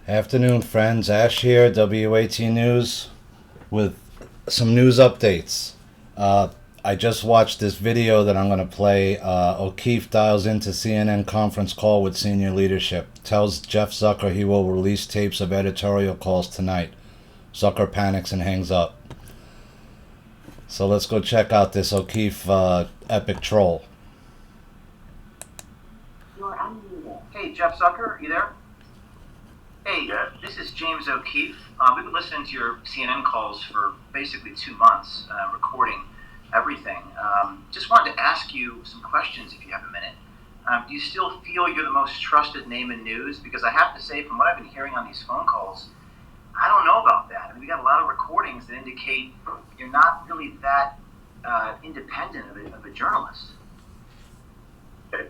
Afternoon, friends. Ash here, WAT News, with some news updates. I just watched this video that I'm going to play. O'Keefe dials into CNN conference call with senior leadership. Tells Jeff Zucker he will release tapes of editorial calls tonight. Zucker panics and hangs up. So let's go check out this O'Keefe epic troll. You're unmuted. Hey, Jeff Zucker, you there? Hey, this is James O'Keefe. We've been listening to your CNN calls for basically 2 months, recording everything. Just wanted to ask you some questions if you have a minute. Do you still feel you're the most trusted name in news? Because I have to say, from what I've been hearing on these phone calls, I don't know about that. I mean, we got a lot of recordings that indicate you're not really that independent of a journalist. Okay.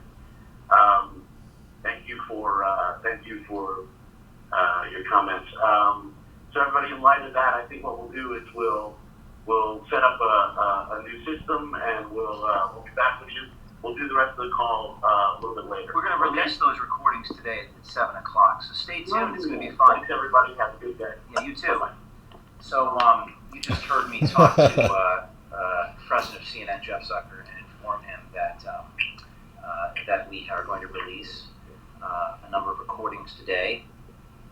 Thank you for your comments. So everybody, in light of that, I think what we'll do is we'll set up a new system and we'll be back with you. We'll do the rest of the call a little bit later. We're going to release those recordings today at 7 o'clock, so stay tuned. It's going to be fun. Thanks, everybody. Have a good day. Yeah, you too. Bye-bye. So you just heard me talk to President of CNN, Jeff Zucker, and inform him that that we are going to release a number of recordings today.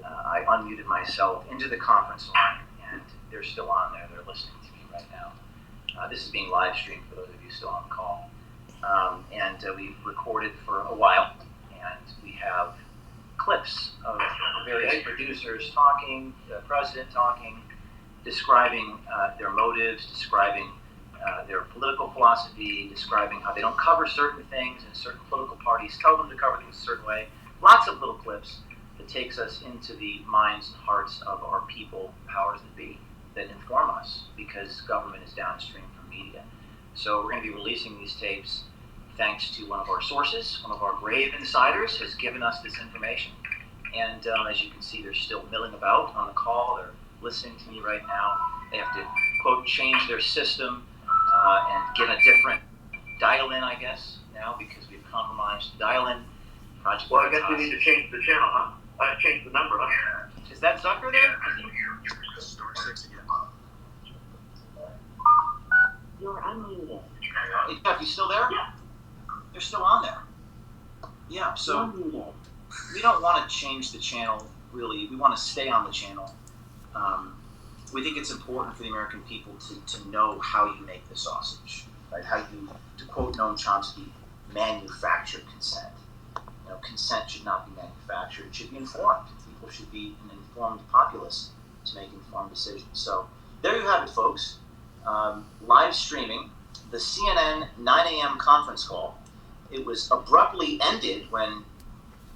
I unmuted myself into the conference line, and they're still on there. They're listening to me right now. This is being live streamed for those of you still on the call. And we've recorded for a while, and we have clips of various producers talking, the president talking, describing their motives, describing their political philosophy, describing how they don't cover certain things, and certain political parties tell them to cover things a certain way. Lots of little clips that takes us into the minds and hearts of our people, powers that be, that inform us, because government is downstream from media. So we're going to be releasing these tapes thanks to one of our sources. One of our brave insiders has given us this information. And as you can see, they're still milling about on the call. They're listening to me right now. They have to, quote, change their system and get a different dial-in, I guess, now, because we've compromised dial-in. Project Well, I Veritas. guess we need to change the channel, huh? Change the number, huh? Is that Zucker there? You're unmuted. Hey, Jeff, you still there? Yeah. They're still on there. Yeah, so You're muted. we don't want to change the channel, really. We want to stay on the channel. We think it's important for the American people to know how you make the sausage, right? How you, to quote Noam Chomsky, manufacture consent. You know, consent should not be manufactured. It should be informed. People should be an informed populace to make informed decisions. So there you have it, folks. Live streaming the CNN 9 a.m. conference call. It was abruptly ended when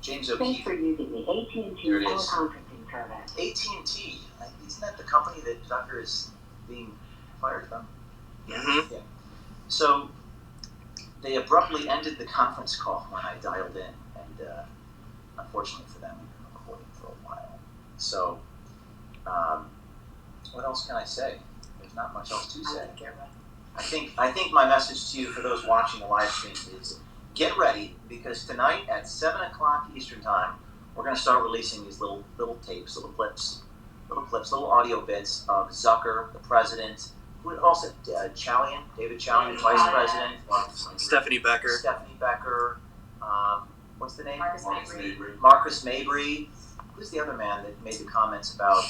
James Thanks O'Keefe. for using the AT&T Here it is. teleconferencing service. AT&T, isn't that the company that Zucker is being fired from? Mm-hmm. Yeah. So they abruptly ended the conference call when I dialed in, and unfortunately for them, we've been recording for a while. So what else can I say? There's not much else to say. I think my message to you, for those watching the live stream, is get ready, because tonight at 7 o'clock Eastern Time, we're going to start releasing these little tapes, little clips, little audio bits of Zucker, the president, who also David Chalian, the vice president, Stephanie Becker, what's the name? Marcus Mabry. Mabry. Who's the other man that made the comments about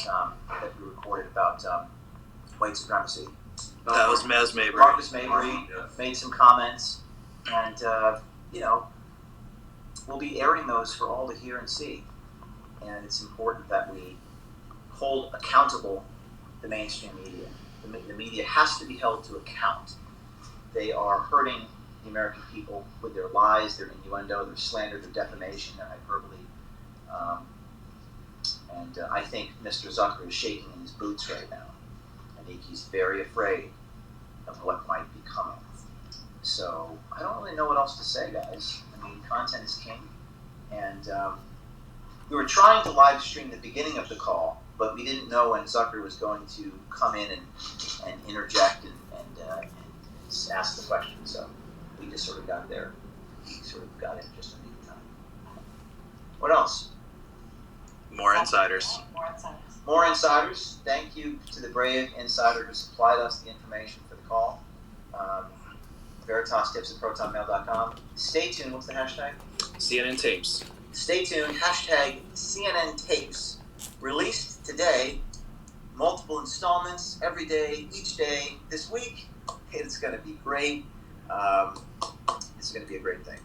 that we recorded about white supremacy? That was Maz Mabry. Marcus Mabry made some comments, and we'll be airing those for all to hear and see. And it's important that we hold accountable the mainstream media. The media has to be held to account. They are hurting the American people with their lies, their innuendo, their slander, their defamation, their hyperbole. And I think Mr. Zucker is shaking in his boots right now. I think he's very afraid of what might be coming. So I don't really know what else to say, guys. I mean, content is king. And we were trying to live stream the beginning of the call, but we didn't know when Zucker was going to come in and interject and ask the question. So we just sort of got there. We sort of got in just in the time. What else? More insiders. More insiders. Thank you to the brave insider who supplied us the information for the call. Veritas tips at protonmail.com. Stay tuned. What's the hashtag? CNN tapes. Stay tuned. Hashtag CNN tapes. Released today. Multiple installments every day, each day this week. It's going to be great. It's going to be a great thing.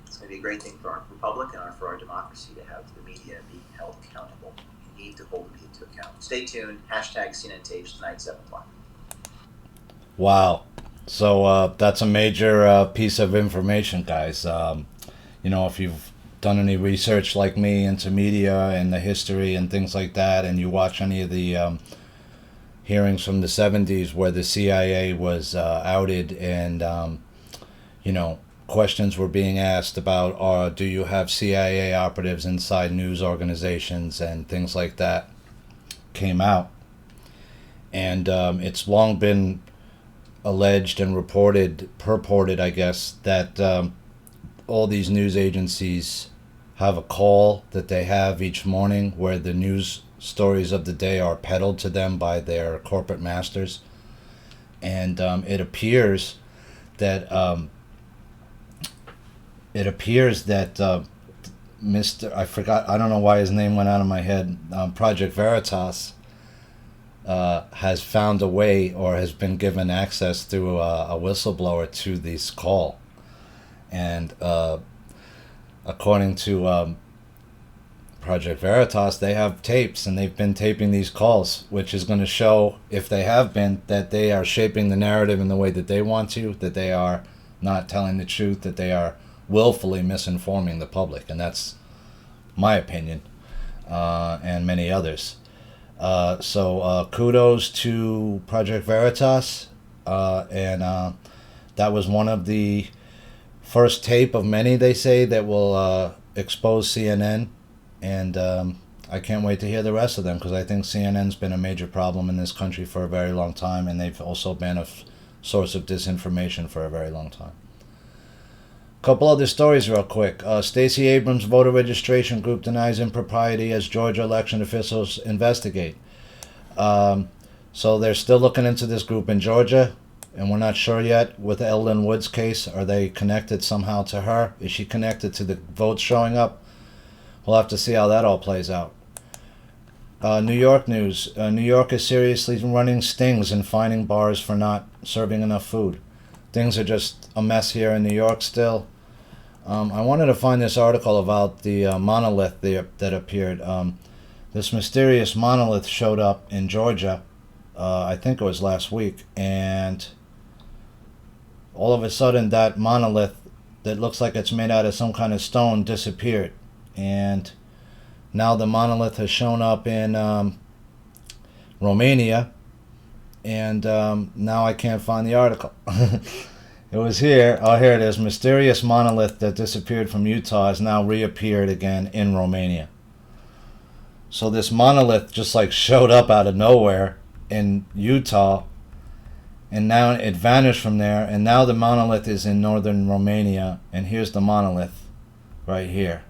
It's going to be a great thing for our republic and for our democracy to have the media being held accountable. We need to hold the media to account. Stay tuned. Hashtag CNN tapes tonight, 7 o'clock. Wow. So that's a major piece of information, guys. If you've done any research like me into media and the history and things like that, and you watch any of the hearings from the 70s where the CIA was outed and, questions were being asked about, do you have CIA operatives inside news organizations and things like that, came out. And it's long been alleged and purported, I guess, that all these news agencies have a call that they have each morning where the news stories of the day are peddled to them by their corporate masters. And it appears that I don't know why his name went out of my head, Project Veritas, has found a way or has been given access through a whistleblower to this call. And according to Project Veritas, they have tapes and they've been taping these calls, which is going to show, if they have been, that they are shaping the narrative in the way that they want to, that they are not telling the truth, that they are willfully misinforming the public. And that's my opinion, and many others. So kudos to Project Veritas, and that was one of the first tape of many, they say, that will expose CNN, and I can't wait to hear the rest of them, because I think CNN's been a major problem in this country for a very long time, and they've also been a source of disinformation for a very long time. Couple other stories real quick. Stacey Abrams' voter registration group denies impropriety as Georgia election officials investigate. So they're still looking into this group in Georgia, and we're not sure yet with Eldon Wood's case. Are they connected somehow to her? Is she connected to the votes showing up? We'll have to see how that all plays out. New York news. New York is seriously running stings and fining bars for not serving enough food. Things are just a mess here in New York still. I wanted to find this article about the monolith that appeared. This mysterious monolith showed up in Georgia, I think it was last week, and all of a sudden that monolith that looks like it's made out of some kind of stone disappeared. And now the monolith has shown up in Romania, and now I can't find the article. It was here. Oh, here it is. Mysterious monolith that disappeared from Utah has now reappeared again in Romania. So this monolith just like showed up out of nowhere in Utah, and now it vanished from there, and now the monolith is in northern Romania, and here's the monolith right here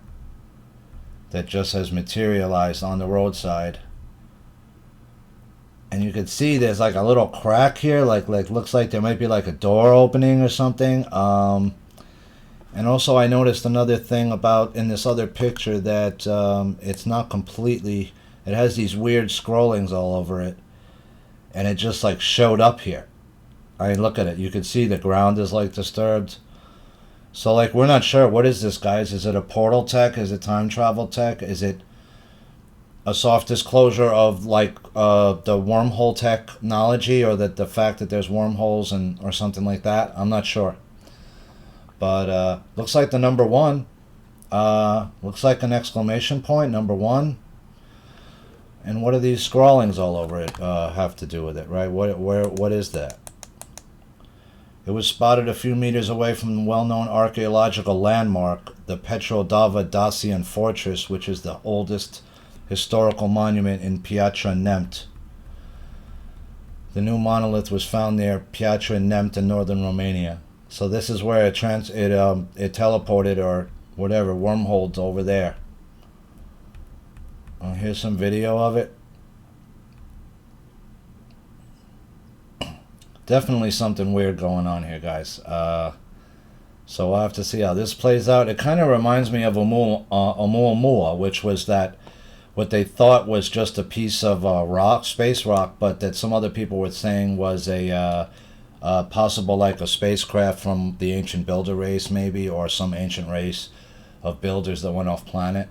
that just has materialized on the roadside. And you can see there's like a little crack here, like looks like there might be like a door opening or something. And also I noticed another thing about in this other picture that it's not completely, it has these weird scrollings all over it, and it just like showed up here. I mean, look at it. You can see the ground is like disturbed. So like we're not sure, what is this, guys? Is it a portal tech? Is it time travel tech? Is it a soft disclosure of like the wormhole technology, or that the fact that there's wormholes and or something like that? I'm not sure. But looks like the number one. Looks like an exclamation point, number one. And what are these scrawlings all over it have to do with it, right? What is that? It was spotted a few meters away from the well-known archaeological landmark, the Petrodava Dacian Fortress, which is the oldest historical monument in Piatra Neamț. The new monolith was found near Piatra Neamț in northern Romania. So this is where it teleported or whatever, wormholed over there. Here's some video of it. Definitely something weird going on here, guys. So we'll have to see how this plays out. It kind of reminds me of Oumuamua, which was that what they thought was just a piece of rock, space rock, but that some other people were saying was a possible, like a spacecraft from the ancient builder race, maybe, or some ancient race of builders that went off planet.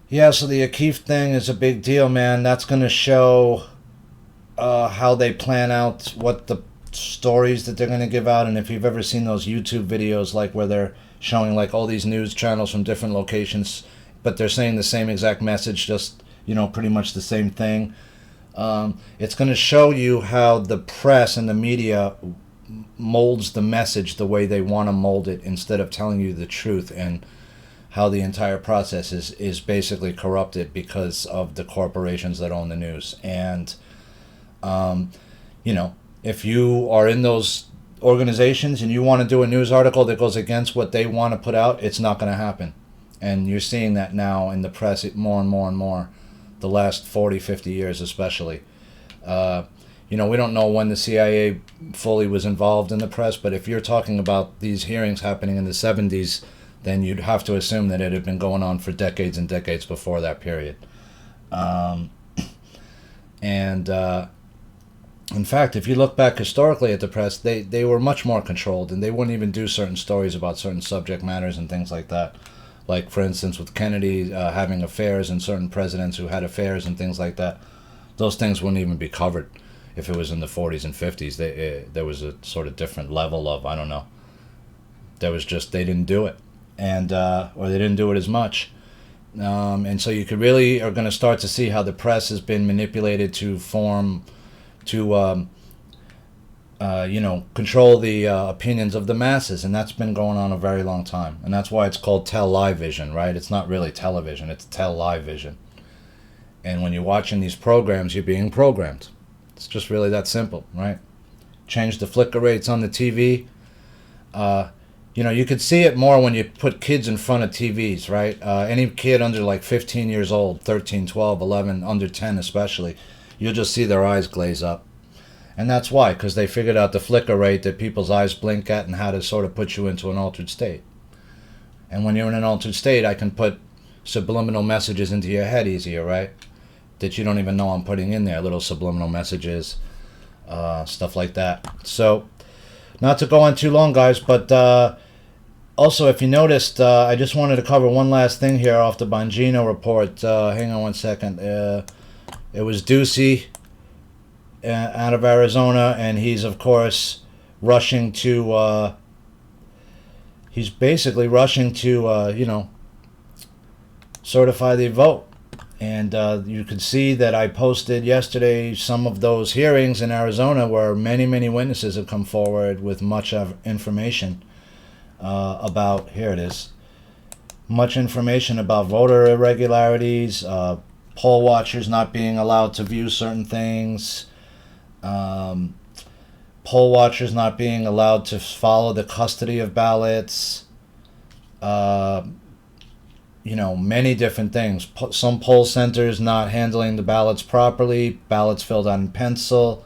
Yeah, so the O'Keefe thing is a big deal, man. That's going to show how they plan out what the stories that they're going to give out. And if you've ever seen those YouTube videos, like where they're showing like all these news channels from different locations, but they're saying the same exact message, just, you know, pretty much the same thing. It's going to show you how the press and the media molds the message the way they want to mold it instead of telling you the truth, and how the entire process is basically corrupted because of the corporations that own the news. And you know, if you are in those organizations and you want to do a news article that goes against what they want to put out, it's not going to happen. And you're seeing that now in the press more and more and more, the last 40, 50 years especially. You know, we don't know when the CIA fully was involved in the press, but if you're talking about these hearings happening in the 70s, then you'd have to assume that it had been going on for decades and decades before that period. In fact, if you look back historically at the press, they were much more controlled, and they wouldn't even do certain stories about certain subject matters and things like that. Like, for instance, with Kennedy having affairs and certain presidents who had affairs and things like that, those things wouldn't even be covered if it was in the 40s and 50s. There was a sort of different level of, I don't know, there was just, they didn't do it, and or they didn't do it as much. And so you could really are going to start to see how the press has been manipulated to form, to you know, control the opinions of the masses, and that's been going on a very long time. And that's why it's called tell-lie-vision, right? It's not really television, it's tell-lie-vision. And when you're watching these programs, you're being programmed. It's just really that simple, right? Change the flicker rates on the TV. You know, you could see it more when you put kids in front of TVs, right? Any kid under like 15 years old, 13, 12, 11, under 10 especially, you'll just see their eyes glaze up. And that's why, because they figured out the flicker rate that people's eyes blink at and how to sort of put you into an altered state. And when you're in an altered state, I can put subliminal messages into your head easier, right? That you don't even know I'm putting in there, little subliminal messages, stuff like that. So, not to go on too long, guys, but also, if you noticed, I just wanted to cover one last thing here off the Bongino report. Hang on one second. It was Ducey out of Arizona, and he's, of course, rushing to, he's basically rushing to, you know, certify the vote. And you could see that I posted yesterday some of those hearings in Arizona where many, many witnesses have come forward with much of information about, here it is, much information about voter irregularities, poll watchers not being allowed to view certain things, poll watchers not being allowed to follow the custody of ballots, you know, many different things. Some poll centers not handling the ballots properly, ballots filled out in pencil.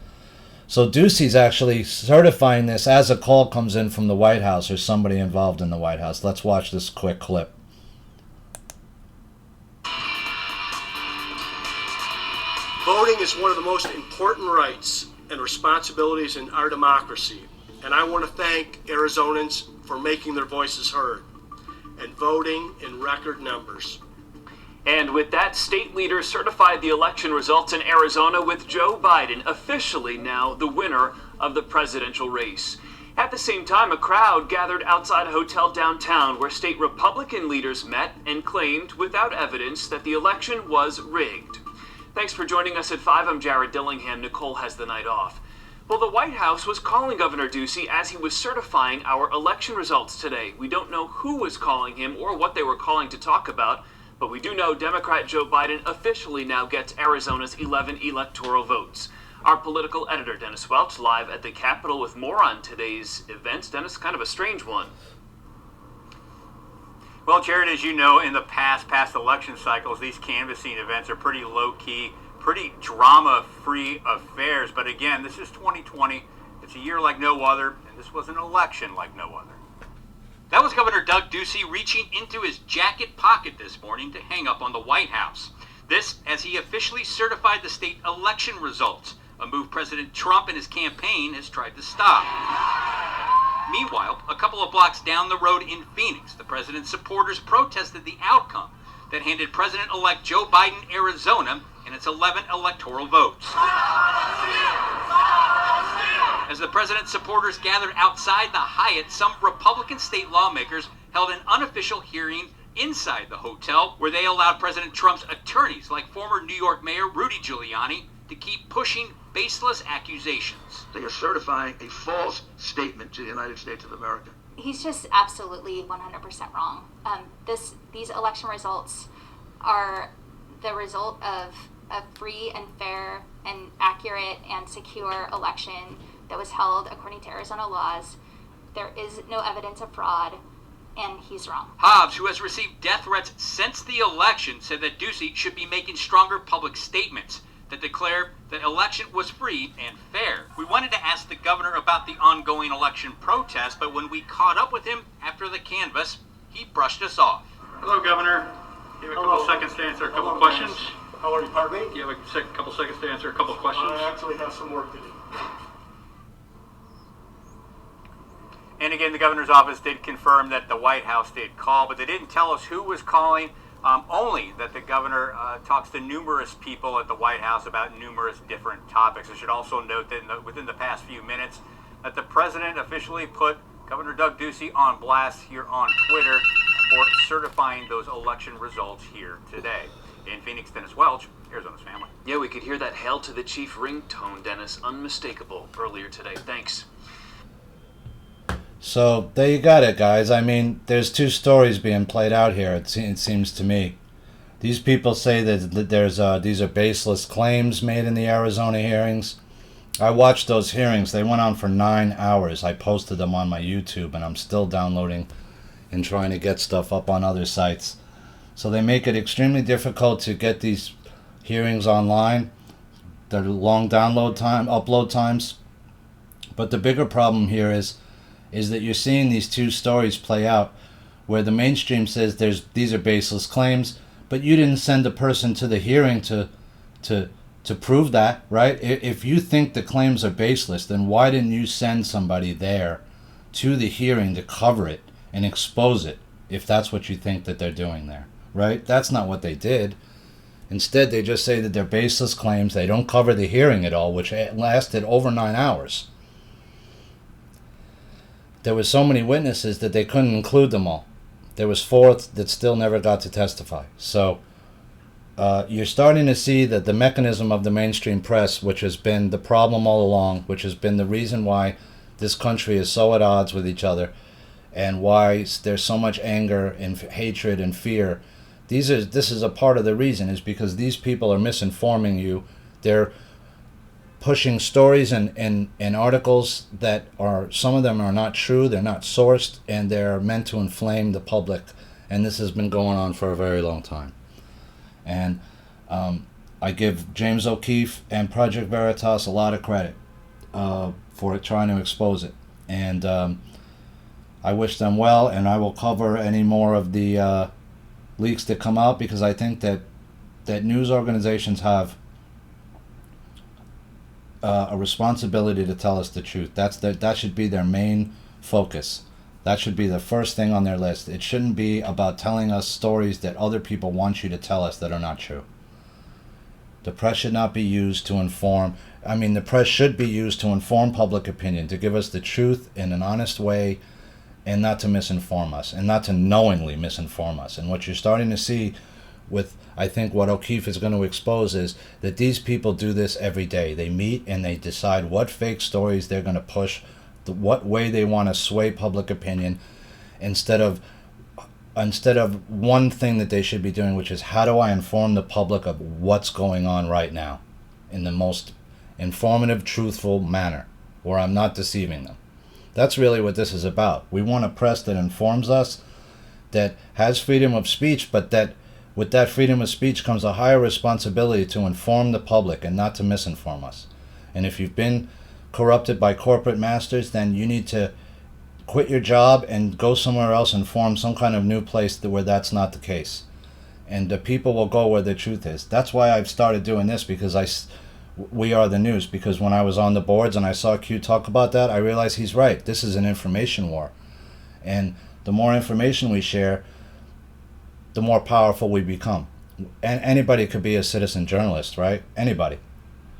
So Ducey's actually certifying this as a call comes in from the White House or somebody involved in the White House. Let's watch this quick clip. Voting is one of the most important rights and responsibilities in our democracy, and I want to thank Arizonans for making their voices heard and voting in record numbers. And with that, state leaders certified the election results in Arizona, with Joe Biden officially now the winner of the presidential race. At the same time, a crowd gathered outside a hotel downtown where state Republican leaders met and claimed, without evidence, that the election was rigged. Thanks for joining us at 5. I'm Jared Dillingham. Nicole has the night off. Well, the White House was calling Governor Ducey as he was certifying our election results today. We don't know who was calling him or what they were calling to talk about, but we do know Democrat Joe Biden officially now gets Arizona's 11 electoral votes. Our political editor, Dennis Welch, live at the Capitol with more on today's event. Dennis, kind of a strange one. Well, Jared, as you know, in the past election cycles, these canvassing events are pretty low-key, pretty drama-free affairs. But again, this is 2020. It's a year like no other, and this was an election like no other. That was Governor Doug Ducey reaching into his jacket pocket this morning to hang up on the White House. This as he officially certified the state election results, a move President Trump and his campaign has tried to stop. Meanwhile, a couple of blocks down the road in Phoenix, the president's supporters protested the outcome that handed President-elect Joe Biden Arizona and its 11 electoral votes. As the president's supporters gathered outside the Hyatt, some Republican state lawmakers held an unofficial hearing inside the hotel where they allowed President Trump's attorneys, like former New York Mayor Rudy Giuliani, to keep pushing baseless accusations. They are certifying a false statement to the United States of America. He's just absolutely 100% wrong. These election results are the result of a free and fair and accurate and secure election that was held according to Arizona laws. There is no evidence of fraud, and he's wrong. Hobbs, who has received death threats since the election, said that Ducey should be making stronger public statements that declare the election was free and fair. We wanted to ask the governor about the ongoing election protest, but when we caught up with him after the canvass, he brushed us off. Hello, Governor. You have a couple seconds to answer a couple questions. How are you, pardon me? Do you have a couple seconds to answer a couple questions? I actually have some work to do. And again, the governor's office did confirm that the White House did call, but they didn't tell us who was calling, only that the governor talks to numerous people at the White House about numerous different topics. I should also note that within the past few minutes, that the president officially put Governor Doug Ducey on blast here on Twitter for certifying those election results here today. In Phoenix, Dennis Welch, Arizona's Family. Yeah, we could hear that Hail to the Chief ringtone, Dennis. Unmistakable earlier today. Thanks. So there you got it, guys. I mean, there's two stories being played out here, it seems to me. These people say that these are baseless claims made in the Arizona hearings. I watched those hearings. They went on for 9 hours. I posted them on my YouTube, and I'm still downloading and trying to get stuff up on other sites. So they make it extremely difficult to get these hearings online. They're long upload times. But the bigger problem here is that you're seeing these two stories play out where the mainstream says these are baseless claims, but you didn't send a person to the hearing to prove that, right? If you think the claims are baseless, then why didn't you send somebody there to the hearing to cover it and expose it, if that's what you think that they're doing there, right? That's not what they did. Instead, they just say that they're baseless claims. They don't cover the hearing at all, which lasted over 9 hours. There were so many witnesses that they couldn't include them all. There was 4 that still never got to testify. So you're starting to see that the mechanism of the mainstream press, which has been the problem all along, which has been the reason why this country is so at odds with each other, and why there's so much anger and hatred and fear. This is a part of the reason, is because these people are misinforming you. They're pushing stories and articles that are, some of them are not true, they're not sourced, and they're meant to inflame the public. And this has been going on for a very long time. And I give James O'Keefe and Project Veritas a lot of credit for trying to expose it. And I wish them well, and I will cover any more of the leaks that come out, because I think that news organizations have a responsibility to tell us the truth. That should be their main focus. That should be the first thing on their list. It shouldn't be about telling us stories that other people want you to tell us that are not true. The press should not be used to inform. I mean, the press should be used to inform public opinion, to give us the truth in an honest way, and not to misinform us, and not to knowingly misinform us. And what you're starting to see with, I think, what O'Keefe is going to expose is that these people do this every day. They meet and they decide what fake stories they're going to push, what way they want to sway public opinion, instead of one thing that they should be doing, which is, how do I inform the public of what's going on right now in the most informative, truthful manner, where I'm not deceiving them. That's really what this is about. We want a press that informs us, that has freedom of speech, but that with that freedom of speech comes a higher responsibility to inform the public and not to misinform us. And if you've been corrupted by corporate masters, then you need to quit your job and go somewhere else and form some kind of new place where that's not the case. And the people will go where the truth is. That's why I've started doing this, because we are the news. Because when I was on the boards and I saw Q talk about that, I realized he's right. This is an information war. And the more information we share, the more powerful we become. And anybody could be a citizen journalist, right? Anybody.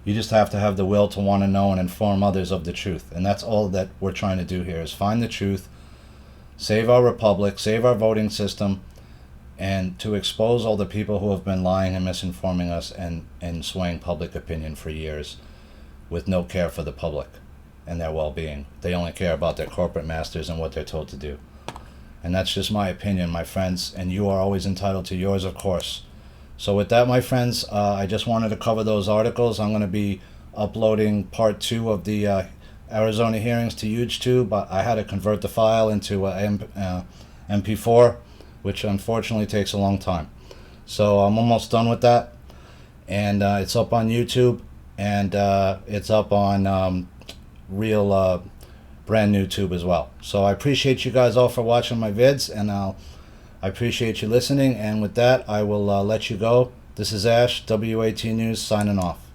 You just have to have the will to want to know and inform others of the truth. And that's all that we're trying to do here, is find the truth, save our republic, save our voting system, and to expose all the people who have been lying and misinforming us and swaying public opinion for years with no care for the public and their well-being. They only care about their corporate masters and what they're told to do. And that's just my opinion, my friends, and you are always entitled to yours, of course. So with that, my friends, I just wanted to cover those articles. I'm going to be uploading part 2 of the Arizona hearings to YouTube. I had to convert the file into MP4, which unfortunately takes a long time. So I'm almost done with that. And it's up on YouTube, and it's up on real brand new tube as well. So I appreciate you guys all for watching my vids, and I appreciate you listening. And with that, I will let you go. This is Ash, WAT News, signing off.